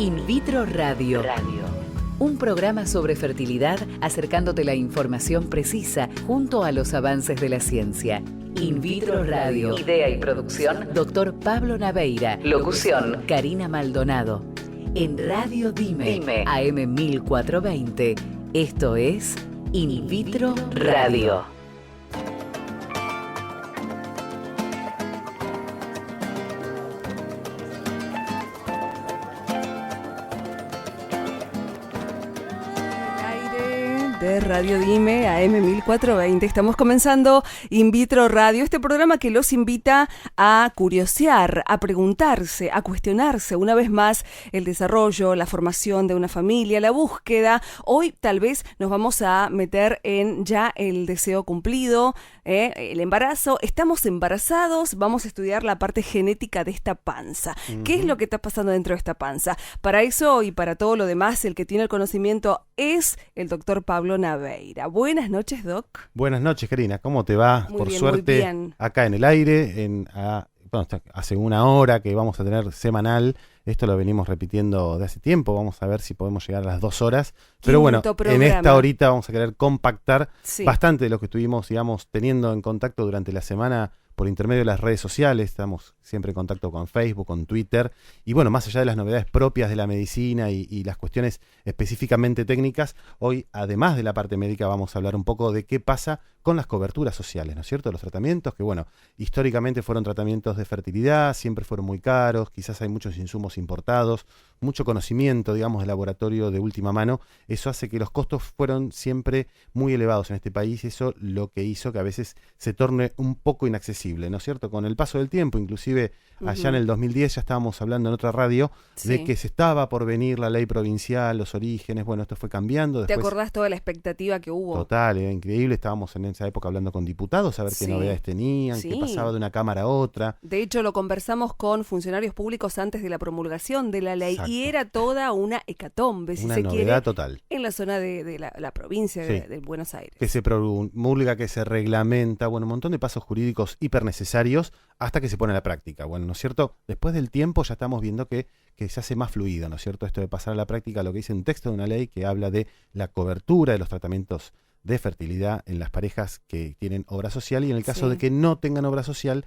In Vitro Radio. Un programa sobre fertilidad acercándote la información precisa junto a los avances de la ciencia. In Vitro Radio. Idea y producción, Dr. Pablo Naveira. Locución, Karina Maldonado. En Radio Dime, AM 1420. Esto es In Vitro Radio. De Radio Dime, AM 1420. Estamos comenzando In Vitro Radio, este programa que los invita a curiosear, a preguntarse, a cuestionarse una vez más el desarrollo, la formación de una familia, la búsqueda. Hoy tal vez nos vamos a meter en ya el deseo cumplido, el embarazo. Estamos embarazados, vamos a estudiar la parte genética de esta panza. ¿Qué es lo que está pasando dentro de esta panza? Para eso y para todo lo demás, el que tiene el conocimiento es el doctor Pablo Naveira. Buenas noches, Doc. Buenas noches, Karina. ¿Cómo te va? Muy Por bien, suerte, muy bien. acá en el aire, hace una hora que vamos a tener semanal. Esto lo venimos repitiendo de hace tiempo. Vamos a ver si podemos llegar a las 2 horas. Pero bueno, programa. En esta horita vamos a querer compactar Sí. bastante de lo que estuvimos, digamos, teniendo en contacto durante la semana por intermedio de las redes sociales. Estamos siempre en contacto con Facebook, con Twitter. Y bueno, más allá de las novedades propias de la medicina y las cuestiones específicamente técnicas, hoy, además de la parte médica, vamos a hablar un poco de qué pasa con las coberturas sociales, ¿no es cierto? Los tratamientos que, bueno, históricamente fueron tratamientos de fertilidad, siempre fueron muy caros, quizás hay muchos insumos importados, mucho conocimiento, digamos, de laboratorio de última mano. Eso hace que los costos fueron siempre muy elevados en este país. Eso lo que hizo que a veces se torne un poco inaccesible, ¿no es cierto? Con el paso del tiempo, inclusive allá en el 2010 ya estábamos hablando en otra radio de que se estaba por venir la ley provincial, los orígenes. Bueno, esto fue cambiando. ¿Te Después, acordás toda la expectativa que hubo? total, era increíble. Estábamos en esa época hablando con diputados a ver qué novedades tenían, qué pasaba de una cámara a otra. De hecho, lo conversamos con funcionarios públicos antes de la promulgación de la ley. Exacto. Y era toda una hecatombe, si una se novedad quiere, total. En la zona de la provincia de Buenos Aires. Que se promulga, que se reglamenta, bueno, un montón de pasos jurídicos hiper necesarios hasta que se pone a la práctica. Bueno, ¿no es cierto? Después del tiempo ya estamos viendo que se hace más fluido, ¿no es cierto? Esto de pasar a la práctica, lo que dice un texto de una ley que habla de la cobertura de los tratamientos de fertilidad en las parejas que tienen obra social, y en el caso de que no tengan obra social,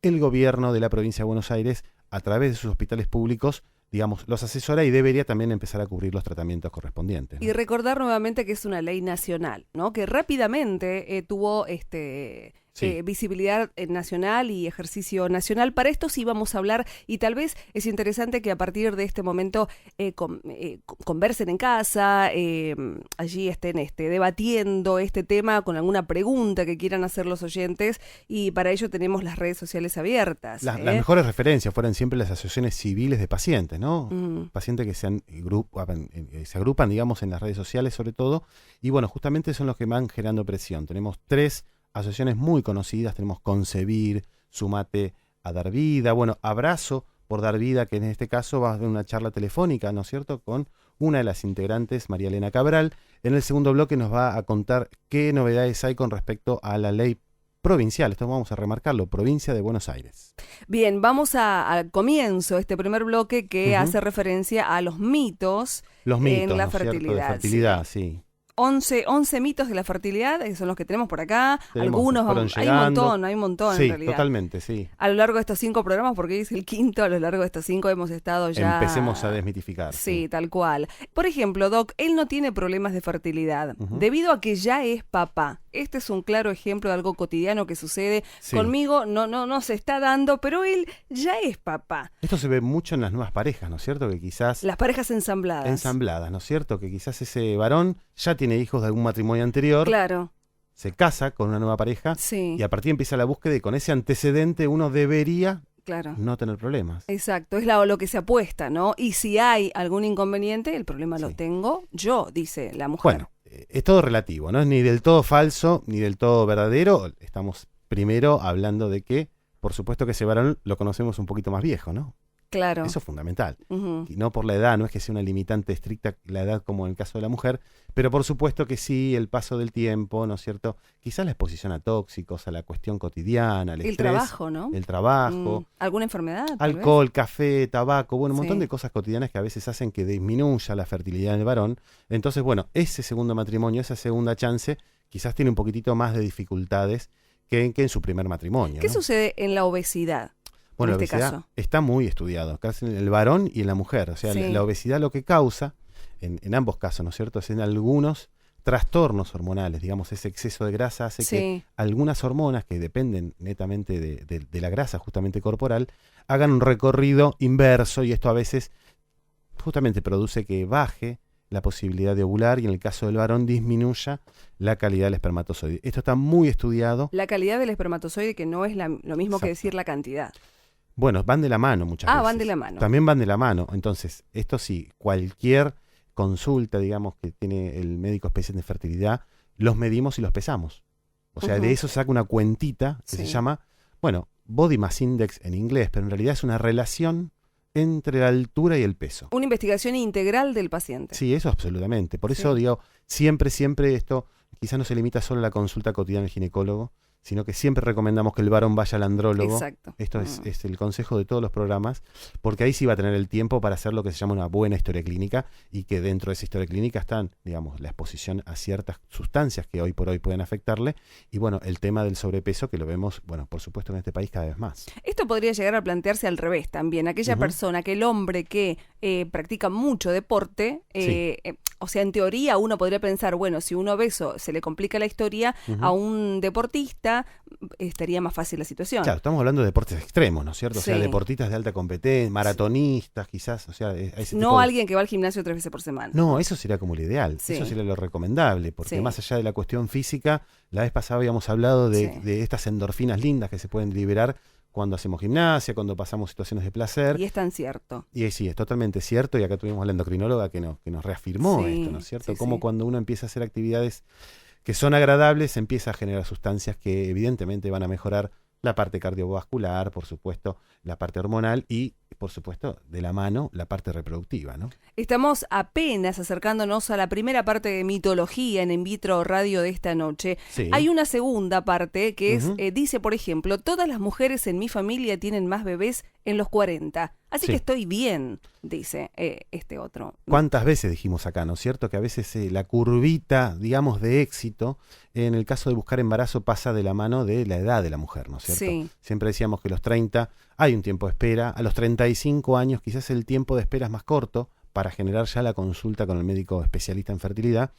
el gobierno de la provincia de Buenos Aires, a través de sus hospitales públicos, digamos, los asesora y debería también empezar a cubrir los tratamientos correspondientes, ¿no? Y recordar nuevamente que es una ley nacional, ¿no? Que rápidamente tuvo visibilidad nacional y ejercicio nacional. Para esto sí vamos a hablar, y tal vez es interesante que a partir de este momento conversen en casa, allí estén debatiendo este tema con alguna pregunta que quieran hacer los oyentes, y para ello tenemos las redes sociales abiertas. Las mejores referencias fueron siempre las asociaciones civiles de pacientes, ¿no? Pacientes que se agrupan, digamos, en las redes sociales sobre todo, y bueno, justamente son los que van generando presión. Tenemos 3 asociaciones muy conocidas, tenemos Concebir, Sumate a Dar Vida, bueno, Abrazo por Dar Vida, que en este caso va a haber una charla telefónica, ¿no es cierto?, con una de las integrantes, María Elena Cabral. En el segundo bloque nos va a contar qué novedades hay con respecto a la ley provincial. Esto vamos a remarcarlo, provincia de Buenos Aires. Bien, vamos al comienzo, este primer bloque que hace referencia a los mitos en la fertilidad. De fertilidad, sí. 11 mitos de la fertilidad, son los que tenemos por acá. Algunos, hay un montón sí, en realidad. Totalmente, sí. A lo largo de estos 5 programas, porque hoy es el quinto, a lo largo de estos 5 hemos estado ya... Empecemos a desmitificar. Sí, tal cual. Por ejemplo, Doc, él no tiene problemas de fertilidad, debido a que ya es papá. Este es un claro ejemplo de algo cotidiano que sucede. Conmigo no se está dando, pero él ya es papá. Esto se ve mucho en las nuevas parejas, ¿no es cierto? Que quizás... Las parejas ensambladas. ¿No es cierto? Que quizás ese varón ya tiene hijos de algún matrimonio anterior. Claro. Se casa con una nueva pareja. Sí. Y a partir empieza la búsqueda, y con ese antecedente uno debería no tener problemas. Exacto, es lo que se apuesta, ¿no? Y si hay algún inconveniente, el problema lo tengo yo, dice la mujer. Bueno, es todo relativo, no es ni del todo falso ni del todo verdadero. Estamos primero hablando de que, por supuesto que ese varón lo conocemos un poquito más viejo, ¿no? Claro. Eso es fundamental. Ujú. Y no por la edad, no es que sea una limitante estricta la edad como en el caso de la mujer, pero por supuesto que sí, el paso del tiempo, ¿no es cierto? Quizás la exposición a tóxicos, a la cuestión cotidiana, al El estrés, trabajo, ¿no? el trabajo, ¿Alguna enfermedad? Tal vez? alcohol, café, tabaco, bueno, un montón Sí. de cosas cotidianas que a veces hacen que disminuya la fertilidad en el varón. Entonces, bueno, ese segundo matrimonio, esa segunda chance, quizás tiene un poquitito más de dificultades que en su primer matrimonio. ¿Qué ¿no? sucede en la obesidad? Bueno, en la este obesidad caso? está muy estudiado, casi en el varón y en la mujer. O sea, Sí. la obesidad lo que causa, en ambos casos, ¿no es cierto?, es en algunos trastornos hormonales, digamos, ese exceso de grasa hace que Sí. algunas hormonas que dependen netamente de la grasa justamente corporal, hagan un recorrido inverso y esto a veces justamente produce que baje la posibilidad de ovular y en el caso del varón disminuya la calidad del espermatozoide. Esto está muy estudiado. La calidad del espermatozoide, que no es lo mismo que Exacto. decir la cantidad. Bueno, van de la mano muchas veces. Van de la mano. También van de la mano. Entonces, esto sí, cualquier consulta, digamos, que tiene el médico especialista en fertilidad, los medimos y los pesamos. O sea, Ujú. de eso saca una cuentita que Sí. se llama, bueno, Body Mass Index en inglés, pero en realidad es una relación entre la altura y el peso. Una investigación integral del paciente. Sí, eso absolutamente. Por eso Sí. digo, siempre esto quizás no se limita solo a la consulta cotidiana del ginecólogo, sino que siempre recomendamos que el varón vaya al andrólogo. Exacto. Esto es el consejo de todos los programas, porque ahí sí va a tener el tiempo para hacer lo que se llama una buena historia clínica y que dentro de esa historia clínica están, digamos, la exposición a ciertas sustancias que hoy por hoy pueden afectarle y, bueno, el tema del sobrepeso que lo vemos, bueno, por supuesto en este país cada vez más. Esto podría llegar a plantearse al revés también. Aquella Ujú. persona, que el hombre que practica mucho deporte, Sí. o sea, en teoría uno podría pensar, bueno, si un obeso se le complica la historia, Ujú. a un deportista estaría más fácil la situación. Claro, estamos hablando de deportes extremos, ¿no es cierto? O sea, Sí. deportistas de alta competencia, maratonistas quizás, o sea, a ese tipo No de- alguien que va al gimnasio 3 veces por semana. No, eso sería como lo ideal, Sí. eso sería lo recomendable, porque Sí. más allá de la cuestión física, la vez pasada habíamos hablado de, Sí. de estas endorfinas lindas que se pueden liberar cuando hacemos gimnasia, cuando pasamos situaciones de placer. Y es tan cierto. Y sí, es totalmente cierto, y acá tuvimos a la endocrinóloga que nos reafirmó Sí, esto, ¿no es cierto? sí, Como sí. cuando uno empieza a hacer actividades que son agradables, empieza a generar sustancias que evidentemente van a mejorar la parte cardiovascular, por supuesto, la parte hormonal y, por supuesto, de la mano, la parte reproductiva, ¿no? Estamos apenas acercándonos a la primera parte de mitología en Vitro Radio de esta noche. Sí. Hay una segunda parte que es, Ujú. dice, por ejemplo, todas las mujeres en mi familia tienen más bebés en los 40. Así Sí. que estoy bien, dice este otro. ¿Cuántas veces dijimos acá, no es cierto? Que a veces la curvita, digamos, de éxito, en el caso de buscar embarazo, pasa de la mano de la edad de la mujer, ¿no es cierto? Sí. Siempre decíamos que a los 30 hay un tiempo de espera, a los 35 años quizás el tiempo de espera es más corto para generar ya la consulta con el médico especialista en fertilidad,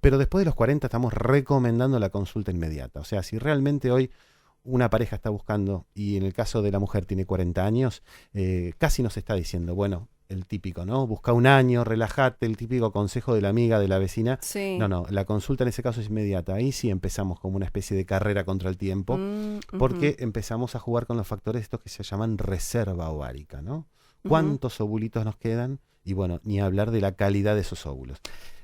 pero después de los 40 estamos recomendando la consulta inmediata. O sea, si realmente hoy una pareja está buscando y en el caso de la mujer tiene 40 años, casi nos está diciendo, bueno, el típico, ¿no? Busca un año, relájate, el típico consejo de la amiga, de la vecina. Sí. No, la consulta en ese caso es inmediata. Ahí sí empezamos como una especie de carrera contra el tiempo, porque empezamos a jugar con los factores estos que se llaman reserva ovárica, ¿no? ¿Cuántos ovulitos nos quedan? Y bueno, ni hablar de la calidad de esos óvulos.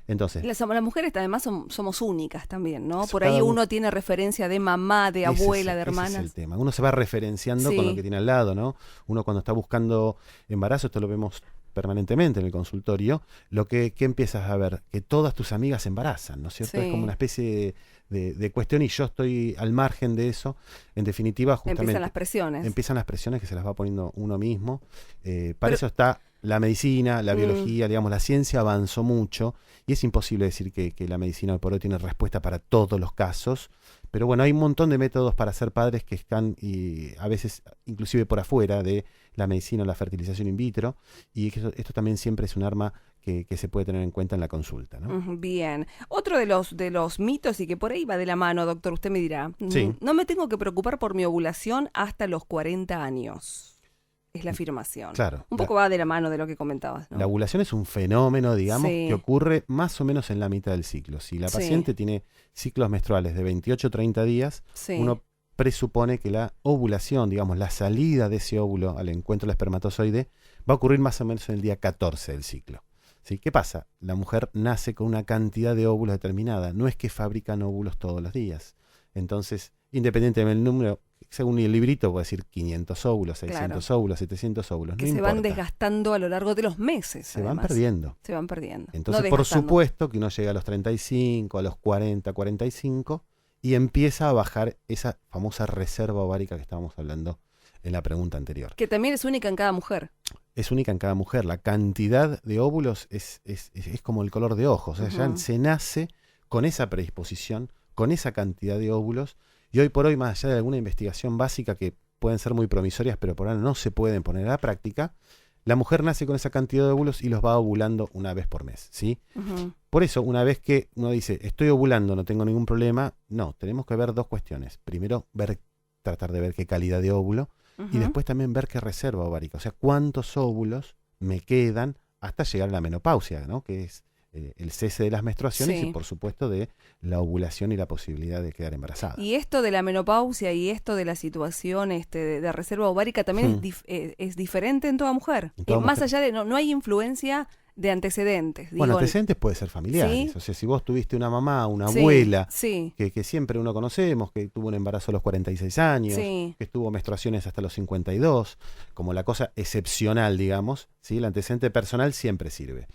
Entonces, Las mujeres además somos únicas también, ¿no? Sí, Por ahí cada uno tiene referencia de mamá, de abuela, de ese hermanas. es el tema. Uno se va referenciando Sí. con lo que tiene al lado, ¿no? Uno cuando está buscando embarazo, esto lo vemos permanentemente en el consultorio, ¿qué empiezas a ver? Que todas tus amigas se embarazan, ¿no es cierto? Sí. Es como una especie de cuestión y yo estoy al margen de eso. En definitiva, justamente Empiezan las presiones. empiezan las presiones que se las va poniendo uno mismo. Para Pero- eso está la medicina, la biología, digamos, la ciencia avanzó mucho y es imposible decir que la medicina hoy por hoy tiene respuesta para todos los casos. Pero bueno, hay un montón de métodos para ser padres que están y a veces inclusive por afuera de la medicina o la fertilización in vitro. Y esto también siempre es un arma que se puede tener en cuenta en la consulta, ¿no? Bien. Otro de los mitos y que por ahí va de la mano, doctor, usted me dirá. Sí. No me tengo que preocupar por mi ovulación hasta los 40 años. Es la afirmación. Claro. Un poco va de la mano de lo que comentabas, ¿no? La ovulación es un fenómeno, digamos, Sí. que ocurre más o menos en la mitad del ciclo. Si la Sí. paciente tiene ciclos menstruales de 28 o 30 días, Sí. uno presupone que la ovulación, digamos, la salida de ese óvulo al encuentro del espermatozoide, va a ocurrir más o menos en el día 14 del ciclo. ¿Sí? ¿Qué pasa? La mujer nace con una cantidad de óvulos determinada. No es que fabrican óvulos todos los días. Entonces, independientemente del número según el librito puede decir 500 óvulos, 600 óvulos, 700 óvulos, que no se importa. van desgastando a lo largo de los meses. Se van perdiendo. Se van perdiendo. Entonces, no por desgastando. supuesto que uno llega a los 35, a los 40, 45 y empieza a bajar esa famosa reserva ovárica que estábamos hablando en la pregunta anterior. Que también es única en cada mujer. Es única en cada mujer. La cantidad de óvulos es como el color de ojos. O sea, ya se nace con esa predisposición, con esa cantidad de óvulos. Y hoy por hoy, más allá de alguna investigación básica que pueden ser muy promisorias, pero por ahora no se pueden poner a la práctica, la mujer nace con esa cantidad de óvulos y los va ovulando una vez por mes, ¿sí? Por eso, una vez que uno dice, estoy ovulando, no tengo ningún problema, no, tenemos que ver dos cuestiones. Primero, tratar de ver qué calidad de óvulo, y después también ver qué reserva ovárica, o sea, cuántos óvulos me quedan hasta llegar a la menopausia, ¿no? Que es el cese de las menstruaciones y, por supuesto, de la ovulación y la posibilidad de quedar embarazada. Y esto de la menopausia y esto de la situación de reserva ovárica también es diferente en toda mujer. Más allá de, no hay influencia de antecedentes. Bueno, antecedentes puede ser familiares. ¿Sí? O sea, si vos tuviste una mamá, una abuela, sí. Que siempre uno conocemos, que tuvo un embarazo a los 46 años, sí. que tuvo menstruaciones hasta los 52, como la cosa excepcional, digamos, ¿sí? El antecedente personal siempre sirve.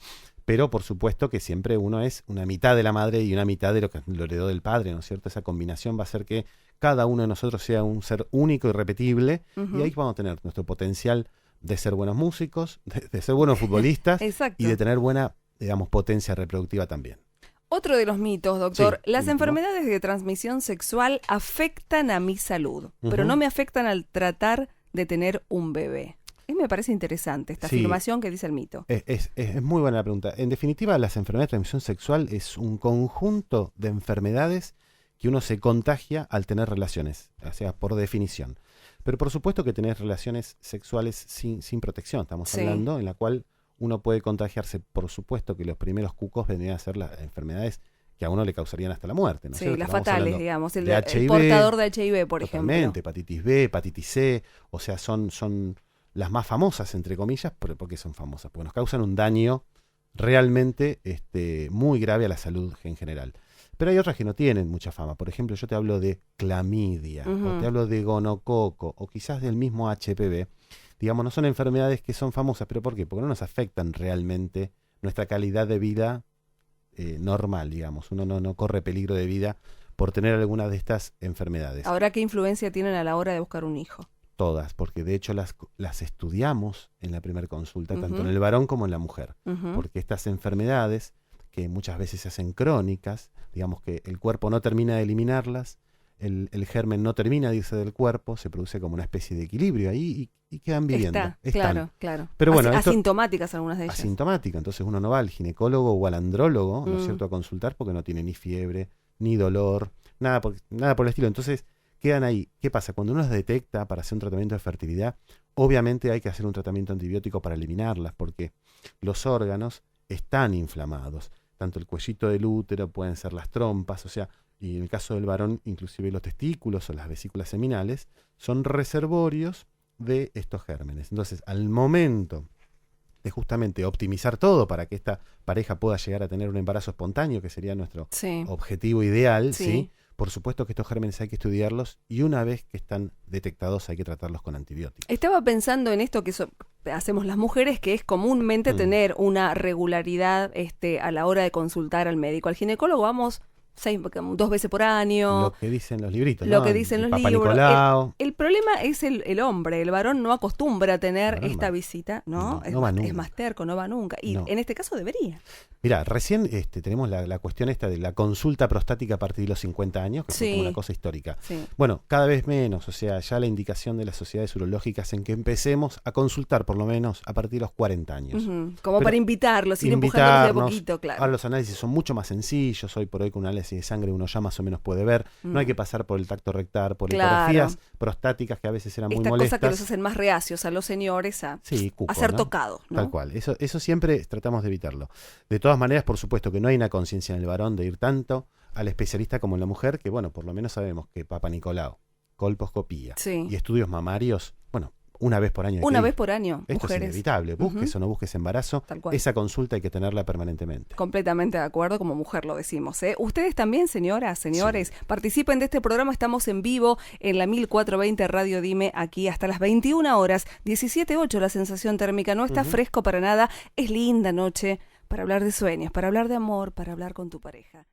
Pero por supuesto que siempre uno es una mitad de la madre y una mitad de lo que lo heredó del padre, ¿no es cierto? Esa combinación va a hacer que cada uno de nosotros sea un ser único y repetible, y ahí vamos a tener nuestro potencial de ser buenos músicos, de ser buenos futbolistas y de tener buena, digamos, potencia reproductiva también. Otro de los mitos, doctor, Sí, las ¿no? enfermedades de transmisión sexual afectan a mi salud, pero no me afectan al tratar de tener un bebé. Me parece interesante esta afirmación que dice el mito. Es muy buena la pregunta. En definitiva, las enfermedades de transmisión sexual es un conjunto de enfermedades que uno se contagia al tener relaciones, o sea, por definición. Pero por supuesto que tener relaciones sexuales sin protección, estamos hablando, en la cual uno puede contagiarse. Por supuesto que los primeros cucos vendrían a ser las enfermedades que a uno le causarían hasta la muerte, ¿no? Sí, las fatales, digamos. El HIV, portador de HIV, por ejemplo. Hepatitis B, hepatitis C, o sea, son las más famosas, entre comillas. ¿Por qué son famosas? Porque nos causan un daño realmente muy grave a la salud en general. Pero hay otras que no tienen mucha fama. Por ejemplo, yo te hablo de clamidia, o te hablo de gonococo, o quizás del mismo HPV. Digamos, no son enfermedades que son famosas. ¿Pero por qué? Porque no nos afectan realmente nuestra calidad de vida normal, digamos. Uno no corre peligro de vida por tener alguna de estas enfermedades. Ahora, ¿qué influencia tienen a la hora de buscar un hijo? Todas, porque de hecho las estudiamos en la primera consulta, tanto en el varón como en la mujer. Porque estas enfermedades, que muchas veces se hacen crónicas, digamos que el cuerpo no termina de eliminarlas, el germen no termina de irse del cuerpo, se produce como una especie de equilibrio ahí y quedan viviendo. Claro, claro. Pero bueno, asintomáticas algunas de ellas. Asintomática, entonces uno no va al ginecólogo o al andrólogo, ¿no es cierto?, a consultar porque no tiene ni fiebre, ni dolor, nada por el estilo. Entonces quedan ahí. ¿Qué pasa? Cuando uno las detecta para hacer un tratamiento de fertilidad, obviamente hay que hacer un tratamiento antibiótico para eliminarlas, porque los órganos están inflamados. Tanto el cuellito del útero, pueden ser las trompas, o sea, y en el caso del varón, inclusive los testículos o las vesículas seminales, son reservorios de estos gérmenes. Entonces, al momento de justamente optimizar todo para que esta pareja pueda llegar a tener un embarazo espontáneo, que sería nuestro objetivo ideal, ¿sí? Por supuesto que estos gérmenes hay que estudiarlos y una vez que están detectados hay que tratarlos con antibióticos. Estaba pensando en esto que hacemos las mujeres, que es comúnmente tener una regularidad a la hora de consultar al médico. Al ginecólogo vamos 2 veces por año. Lo que dicen los libritos, Lo ¿no? que dicen los Papa libros. Nicolau. El problema es el hombre. El varón no acostumbra a tener esta visita, ¿no? No va nunca. Es más terco, no va nunca. Y en este caso debería. Mira, recién tenemos la cuestión esta de la consulta prostática a partir de los 50 años, que fue como una cosa histórica. Sí. Bueno, cada vez menos, o sea, ya la indicación de las sociedades urológicas en que empecemos a consultar por lo menos a partir de los 40 años. Como para invitarlos, ir empujándolos de a poquito, claro. Ahora los análisis son mucho más sencillos. Hoy por hoy con un análisis de sangre uno ya más o menos puede ver. No hay que pasar por el tacto rectal, por ecografías prostáticas que a veces eran muy molestas. Esta cosa que los hacen más reacios a los señores a ser tocados, ¿no? Tal cual. Eso siempre tratamos de evitarlo. De todas maneras, por supuesto que no hay una conciencia en el varón de ir tanto al especialista como en la mujer, que bueno, por lo menos sabemos que Papa Nicolau, colposcopía y estudios mamarios, bueno, una vez por año. Una vez por año, Esto mujeres. es inevitable, busques o no busques embarazo, Tal cual. esa consulta hay que tenerla permanentemente. Completamente de acuerdo, como mujer lo decimos. Ustedes también, señoras, señores, participen de este programa. Estamos en vivo en la 1420 Radio Dime, aquí hasta las 21 horas, 17:08 la sensación térmica. No está fresco para nada, es linda noche para hablar de sueños, para hablar de amor, para hablar con tu pareja.